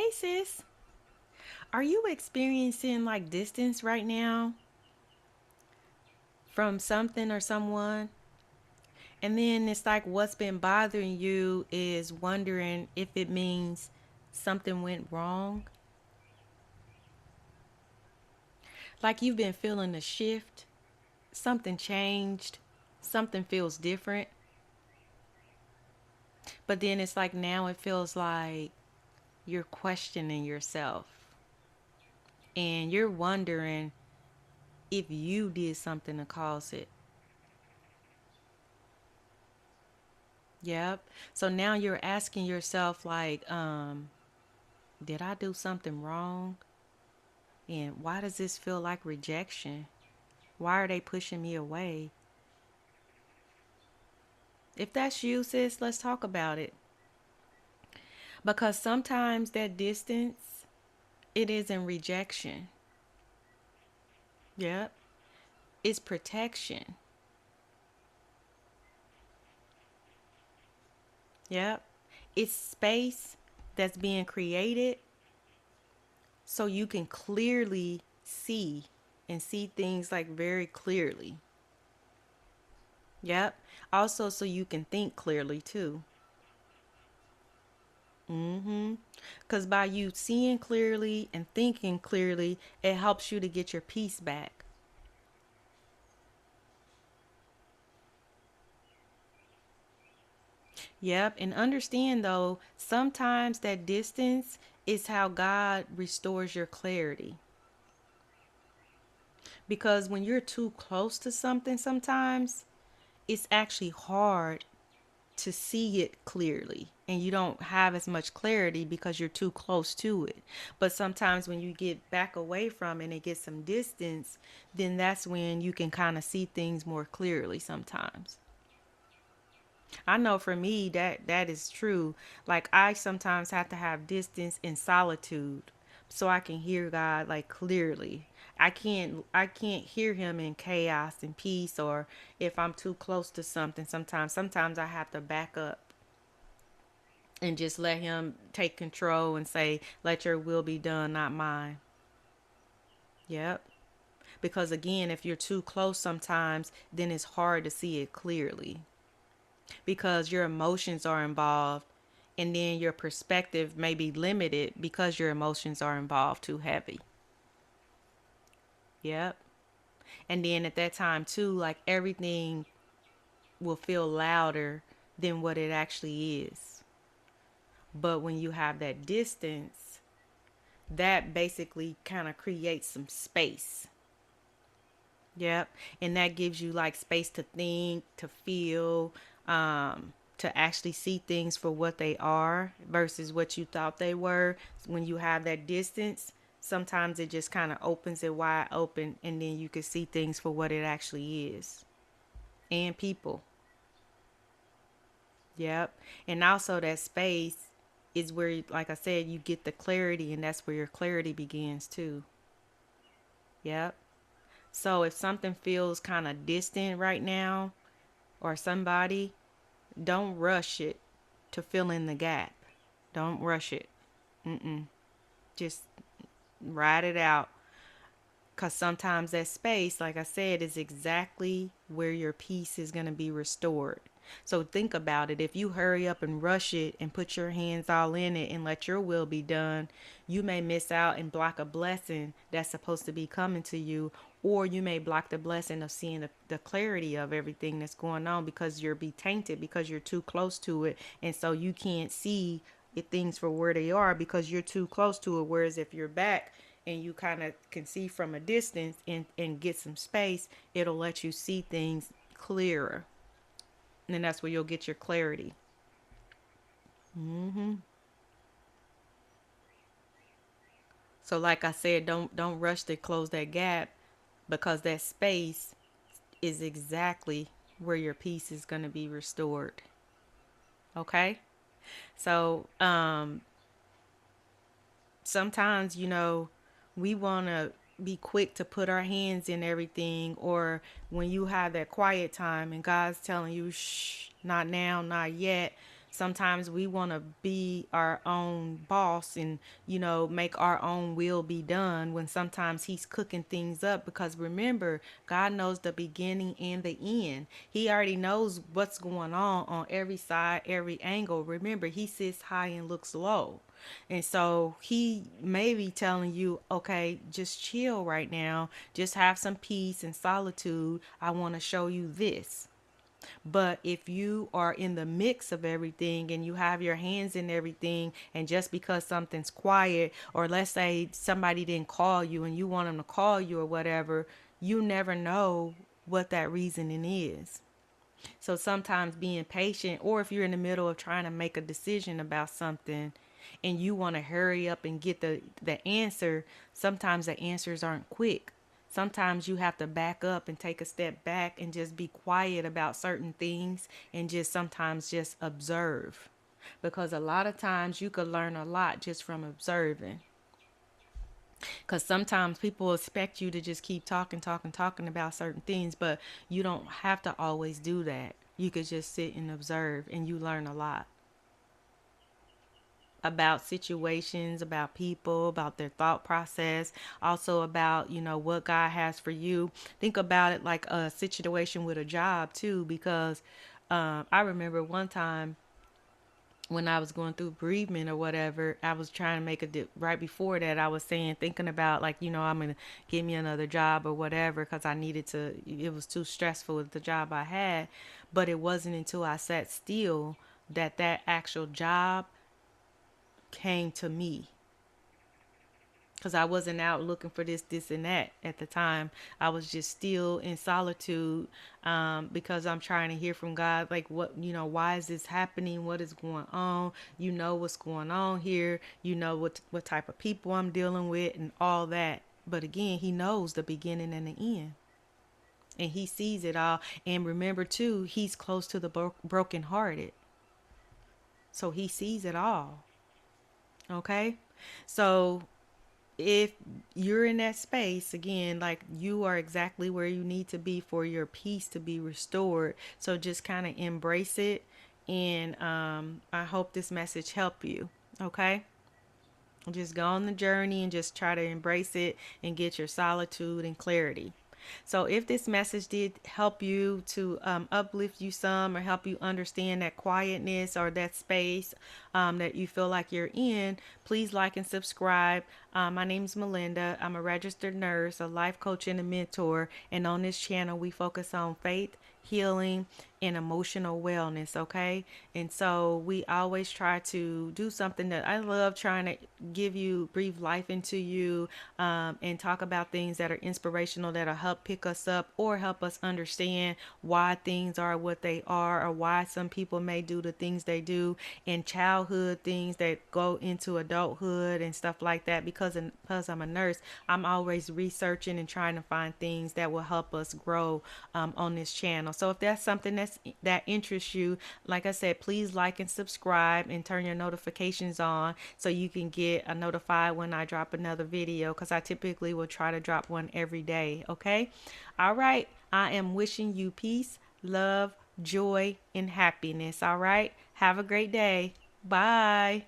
Hey, sis. Are you experiencing like distance right now from something or someone? And then it's like what's been bothering you is wondering if it means something went wrong. Like you've been feeling a shift, something changed, something feels different. But then it's like now it feels like you're questioning yourself and you're wondering if you did something to cause it. Yep. So now you're asking yourself like, did I do something wrong? And why does this feel like rejection? Why are they pushing me away? If that's you, sis, let's talk about it. Because sometimes that distance, it isn't rejection. Yep. It's protection. Yep. It's space that's being created so you can clearly see and see things like very clearly. Yep. Also, so you can think clearly too. Mm-hmm. Because by you seeing clearly and thinking clearly, it helps you to get your peace back. Yep. And understand though, sometimes that distance is how God restores your clarity. Because when you're too close to something, sometimes it's actually hard to see it clearly and you don't have as much clarity because you're too close to it. But sometimes when you get back away from it and it gets some distance, then that's when you can kind of see things more clearly sometimes. I know for me that is true. Like I sometimes have to have distance and solitude so I can hear God like clearly. I can't hear him in chaos and peace, or if I'm too close to something. Sometimes I have to back up and just let him take control and say, let your will be done, not mine. Yep. Because again, if you're too close sometimes, then it's hard to see it clearly because your emotions are involved, and then your perspective may be limited because your emotions are involved too heavy. Yep. And then at that time too, like everything will feel louder than what it actually is. But when you have that distance, that basically kind of creates some space. Yep. And that gives you like space to think, to feel, to actually see things for what they are versus what you thought they were. When you have that distance, sometimes it just kind of opens it wide open and then you can see things for what it actually is. And people. Yep. And also that space is where, like I said, you get the clarity, and that's where your clarity begins too. Yep. So if something feels kind of distant right now, or somebody, don't rush it to fill in the gap. Don't rush it. Mm-mm. Just ride it out. Because sometimes that space, like I said, is exactly where your peace is going to be restored. So think about it. If you hurry up and rush it and put your hands all in it and let your will be done, you may miss out and block a blessing that's supposed to be coming to you. Or you may block the blessing of seeing the clarity of everything that's going on because you're be tainted because you're too close to it. And so you can't see things for where they are because you're too close to it. Whereas if you're back and you kind of can see from a distance and get some space, it'll let you see things clearer. And then that's where you'll get your clarity. Hmm. So like I said, don't rush to close that gap because that space is exactly where your peace is going to be restored. Okay? So sometimes, we want to be quick to put our hands in everything, or when you have that quiet time and God's telling you, shh, not now, not yet, Sometimes we want to be our own boss and, make our own will be done, when sometimes he's cooking things up, because remember, God knows the beginning and the end. He already knows what's going on every side, every angle. Remember, he sits high and looks low. And so he may be telling you, okay, just chill right now. Just have some peace and solitude. I want to show you this. But if you are in the mix of everything and you have your hands in everything, and just because something's quiet, or let's say somebody didn't call you and you want them to call you or whatever, you never know what that reasoning is. So sometimes being patient, or if you're in the middle of trying to make a decision about something and you want to hurry up and get the answer, sometimes the answers aren't quick. Sometimes you have to back up and take a step back and just be quiet about certain things, and just sometimes just observe. Because a lot of times you could learn a lot just from observing. Because sometimes people expect you to just keep talking, talking, talking about certain things, but you don't have to always do that. You could just sit and observe, and you learn a lot about situations, about people, about their thought process, also about, what God has for you. Think about it like a situation with a job too, because I remember one time when I was going through bereavement or whatever, I was trying to make right before that. I was saying, thinking about, like, I'm going to get me another job or whatever, because I needed to, it was too stressful with the job I had. But it wasn't until I sat still that actual job came to me, because I wasn't out looking for this, and that at the time. I was just still in solitude, because I'm trying to hear from God, like, what, why is this happening? What is going on? You know what's going on here. You know what type of people I'm dealing with and all that. But again, He knows the beginning and the end, and He sees it all. And remember too, He's close to the brokenhearted, so He sees it all. Okay, so if you're in that space again, like, you are exactly where you need to be for your peace to be restored. So just kind of embrace it, and I hope this message helped you. Okay, just go on the journey and just try to embrace it and get your solitude and clarity. So, if this message did help you to uplift you some, or help you understand that quietness or that space that you feel like you're in, please like and subscribe. My name is Melinda. I'm a registered nurse, a life coach, and a mentor. And on this channel, we focus on faith, healing, and emotional wellness. Okay, and so we always try to do something that I love, trying to give you, breathe life into you, and talk about things that are inspirational, that'll help pick us up or help us understand why things are what they are, or why some people may do the things they do in childhood, things that go into adulthood and stuff like that. Because I'm a nurse, I'm always researching and trying to find things that will help us grow on this channel. So if that's something that interests you, like I said, please like and subscribe and turn your notifications on, so you can get notified when I drop another video, because I typically will try to drop one every day. Okay, all right, I am wishing you peace, love, joy, and happiness. All right, have a great day. Bye.